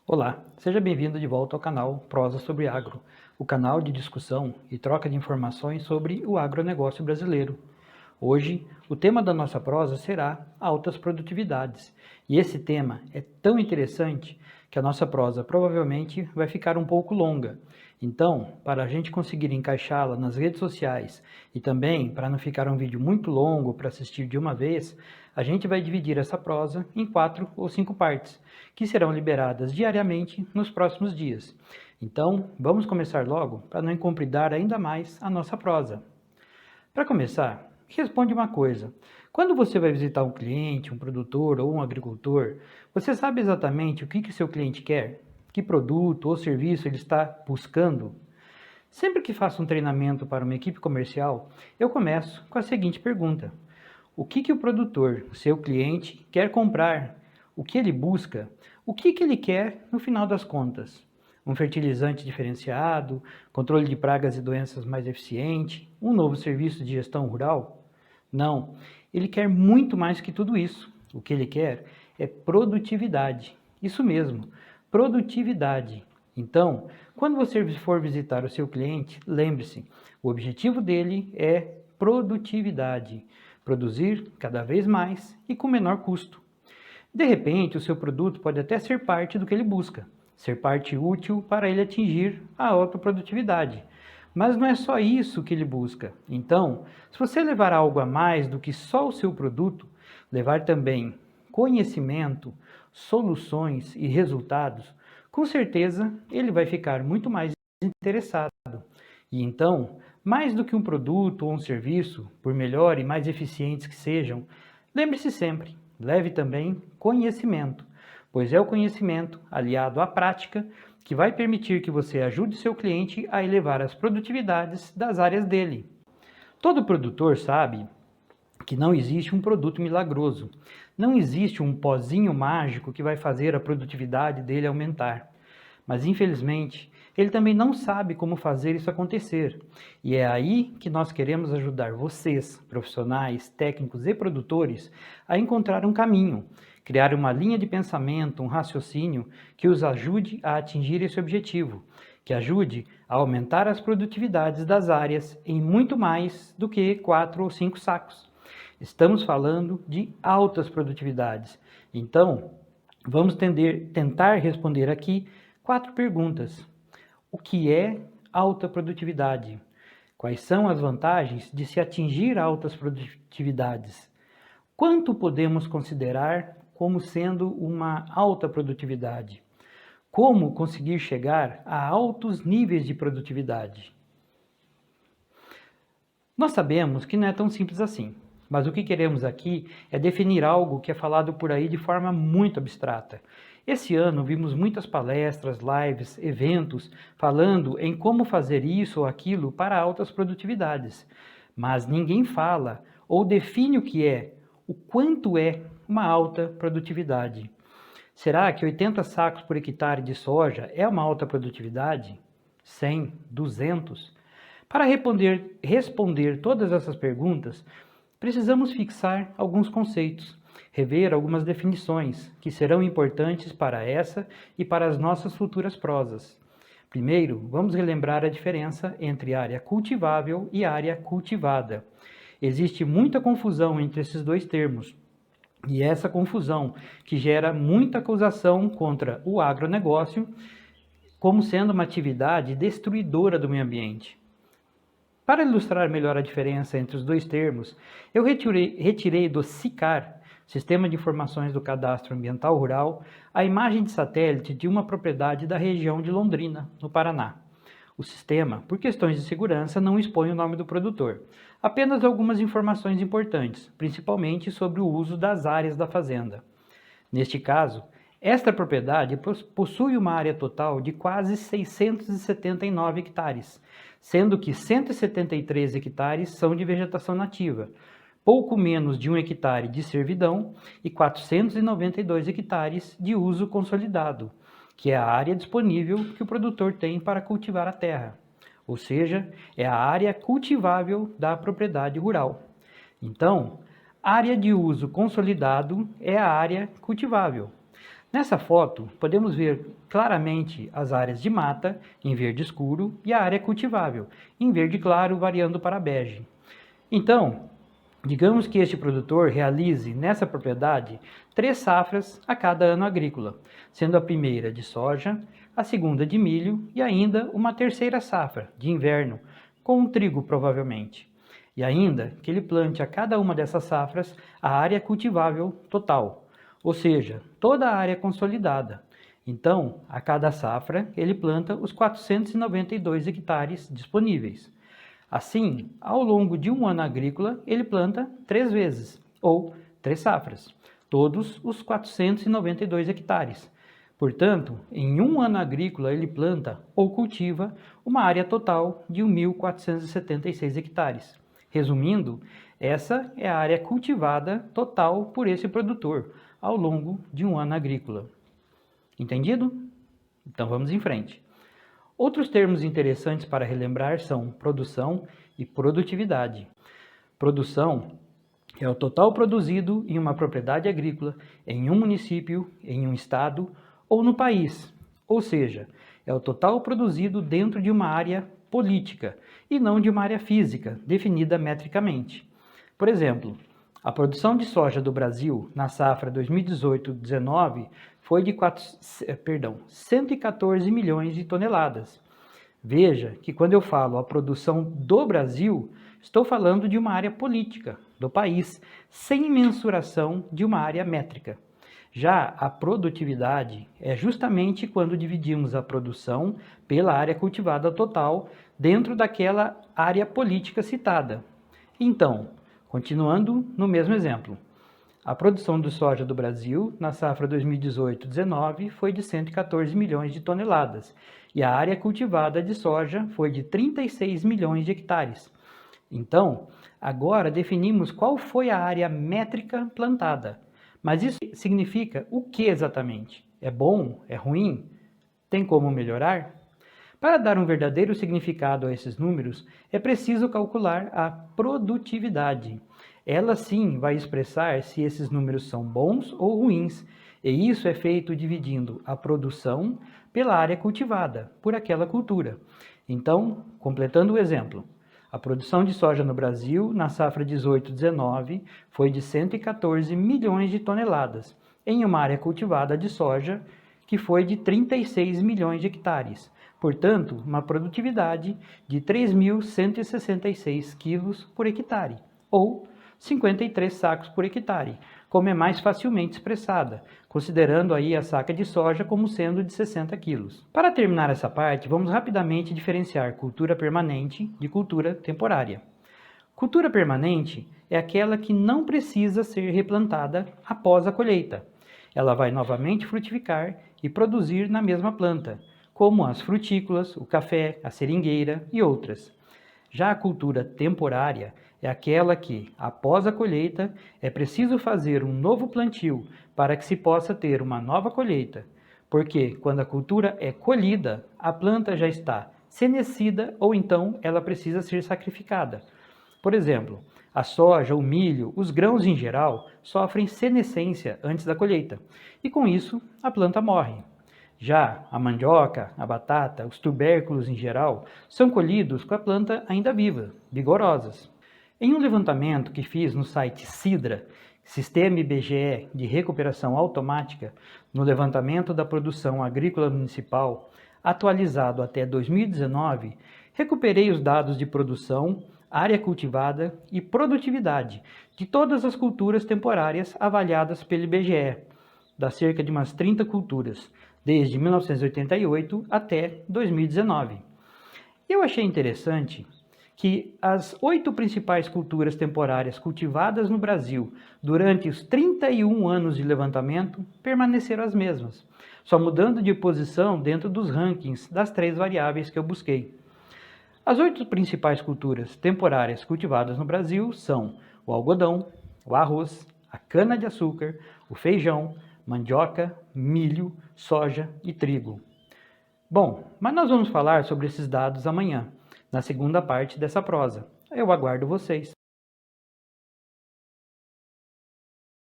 Olá, seja bem-vindo de volta ao canal Prosa sobre Agro, o canal de discussão e troca de informações sobre o agronegócio brasileiro. Hoje, o tema da nossa prosa será altas produtividades, e esse tema é tão interessante que a nossa prosa provavelmente vai ficar um pouco longa. Então, para a gente conseguir encaixá-la nas redes sociais e também para não ficar um vídeo muito longo para assistir de uma vez, a gente vai dividir essa prosa em 4 ou 5 partes, que serão liberadas diariamente nos próximos dias. Então, vamos começar logo para não incompridar ainda mais a nossa prosa. Para começar, responde uma coisa. Quando você vai visitar um cliente, um produtor ou um agricultor, você sabe exatamente o que seu cliente quer? Que produto ou serviço ele está buscando? Sempre que faço um treinamento para uma equipe comercial, eu começo com a seguinte pergunta: o que o produtor, seu cliente, quer comprar? O que ele busca? O que ele quer no final das contas? Um fertilizante diferenciado, controle de pragas e doenças mais eficiente, um novo serviço de gestão rural? Não, ele quer muito mais que tudo isso. O que ele quer é produtividade. Isso mesmo, produtividade. Então, quando você for visitar o seu cliente, lembre-se, o objetivo dele é produtividade, produzir cada vez mais e com menor custo. De repente, o seu produto pode até ser parte do que ele busca, ser parte útil para ele atingir a alta produtividade. Mas não é só isso que ele busca. Então, se você levar algo a mais do que só o seu produto, levar também conhecimento, soluções e resultados, com certeza ele vai ficar muito mais interessado. E então, mais do que um produto ou um serviço, por melhor e mais eficientes que sejam, lembre-se sempre, leve também conhecimento, pois é o conhecimento aliado à prática que vai permitir que você ajude seu cliente a elevar as produtividades das áreas dele. Todo produtor sabe que não existe um produto milagroso, não existe um pozinho mágico que vai fazer a produtividade dele aumentar. Mas infelizmente, ele também não sabe como fazer isso acontecer. E é aí que nós queremos ajudar vocês, profissionais, técnicos e produtores, a encontrar um caminho, criar uma linha de pensamento, um raciocínio que os ajude a atingir esse objetivo, que ajude a aumentar as produtividades das áreas em muito mais do que 4 ou 5 sacos. Estamos falando de altas produtividades. Então, vamos tentar responder aqui 4 perguntas. O que é alta produtividade? Quais são as vantagens de se atingir altas produtividades? Quanto podemos considerar como sendo uma alta produtividade? Como conseguir chegar a altos níveis de produtividade? Nós sabemos que não é tão simples assim, mas o que queremos aqui é definir algo que é falado por aí de forma muito abstrata. Esse ano vimos muitas palestras, lives, eventos falando em como fazer isso ou aquilo para altas produtividades, mas ninguém fala ou define o quanto é uma alta produtividade. Será que 80 sacos por hectare de soja é uma alta produtividade? 100, 200? Para responder todas essas perguntas, precisamos fixar alguns conceitos, rever algumas definições que serão importantes para essa e para as nossas futuras prosas. Primeiro, vamos relembrar a diferença entre área cultivável e área cultivada. Existe muita confusão entre esses dois termos, e essa confusão que gera muita acusação contra o agronegócio como sendo uma atividade destruidora do meio ambiente. Para ilustrar melhor a diferença entre os dois termos, eu retirei do SICAR, Sistema de Informações do Cadastro Ambiental Rural, a imagem de satélite de uma propriedade da região de Londrina, no Paraná. O sistema, por questões de segurança, não expõe o nome do produtor, apenas algumas informações importantes, principalmente sobre o uso das áreas da fazenda. Neste caso, esta propriedade possui uma área total de quase 679 hectares, sendo que 173 hectares são de vegetação nativa, pouco menos de 1 hectare de servidão e 492 hectares de uso consolidado, que é a área disponível que o produtor tem para cultivar a terra, ou seja, é a área cultivável da propriedade rural. Então, área de uso consolidado é a área cultivável. Nessa foto, podemos ver claramente as áreas de mata, em verde escuro, e a área cultivável, em verde claro, variando para bege. Então, digamos que este produtor realize nessa propriedade 3 safras a cada ano agrícola, sendo a primeira de soja, a segunda de milho e ainda uma terceira safra, de inverno, com trigo provavelmente. E ainda que ele plante a cada uma dessas safras a área cultivável total, ou seja, toda a área consolidada. Então, a cada safra, ele planta os 492 hectares disponíveis. Assim, ao longo de um ano agrícola, ele planta 3 vezes, ou 3 safras, todos os 492 hectares. Portanto, em um ano agrícola, ele planta ou cultiva uma área total de 1.476 hectares. Resumindo, essa é a área cultivada total por esse produtor ao longo de um ano agrícola. Entendido? Então vamos em frente. Outros termos interessantes para relembrar são produção e produtividade. Produção é o total produzido em uma propriedade agrícola, em um município, em um estado ou no país. Ou seja, é o total produzido dentro de uma área política e não de uma área física, definida metricamente. Por exemplo, a produção de soja do Brasil na safra 2018-19 foi de 114 milhões de toneladas. Veja que quando eu falo a produção do Brasil, estou falando de uma área política do país, sem mensuração de uma área métrica. Já a produtividade é justamente quando dividimos a produção pela área cultivada total dentro daquela área política citada. Então, continuando no mesmo exemplo, a produção de soja do Brasil na safra 2018-19 foi de 114 milhões de toneladas e a área cultivada de soja foi de 36 milhões de hectares. Então, agora definimos qual foi a área métrica plantada. Mas isso significa o que exatamente? É bom? É ruim? Tem como melhorar? Para dar um verdadeiro significado a esses números, é preciso calcular a produtividade. Ela sim vai expressar se esses números são bons ou ruins, e isso é feito dividindo a produção pela área cultivada, por aquela cultura. Então, completando o exemplo, a produção de soja no Brasil, na safra 18-19, foi de 114 milhões de toneladas, em uma área cultivada de soja que foi de 36 milhões de hectares. Portanto, uma produtividade de 3.166 quilos por hectare, ou 53 sacos por hectare, como é mais facilmente expressada, considerando aí a saca de soja como sendo de 60 quilos. Para terminar essa parte, vamos rapidamente diferenciar cultura permanente de cultura temporária. Cultura permanente é aquela que não precisa ser replantada após a colheita. Ela vai novamente frutificar e produzir na mesma planta, como as frutícolas, o café, a seringueira e outras. Já a cultura temporária é aquela que, após a colheita, é preciso fazer um novo plantio para que se possa ter uma nova colheita, porque quando a cultura é colhida, a planta já está senescida ou então ela precisa ser sacrificada. Por exemplo, a soja, o milho, os grãos em geral sofrem senescência antes da colheita e com isso a planta morre. Já a mandioca, a batata, os tubérculos em geral são colhidos com a planta ainda viva, vigorosas. Em um levantamento que fiz no site Sidra, Sistema IBGE de Recuperação Automática, no levantamento da produção agrícola municipal, atualizado até 2019, recuperei os dados de produção, área cultivada e produtividade de todas as culturas temporárias avaliadas pelo IBGE, das cerca de umas 30 culturas, desde 1988 até 2019. Eu achei interessante que as 8 principais culturas temporárias cultivadas no Brasil durante os 31 anos de levantamento permaneceram as mesmas, só mudando de posição dentro dos rankings das 3 variáveis que eu busquei. As 8 principais culturas temporárias cultivadas no Brasil são o algodão, o arroz, a cana-de-açúcar, o feijão, mandioca, milho, soja e trigo. Bom, mas nós vamos falar sobre esses dados amanhã, na segunda parte dessa prosa. Eu aguardo vocês.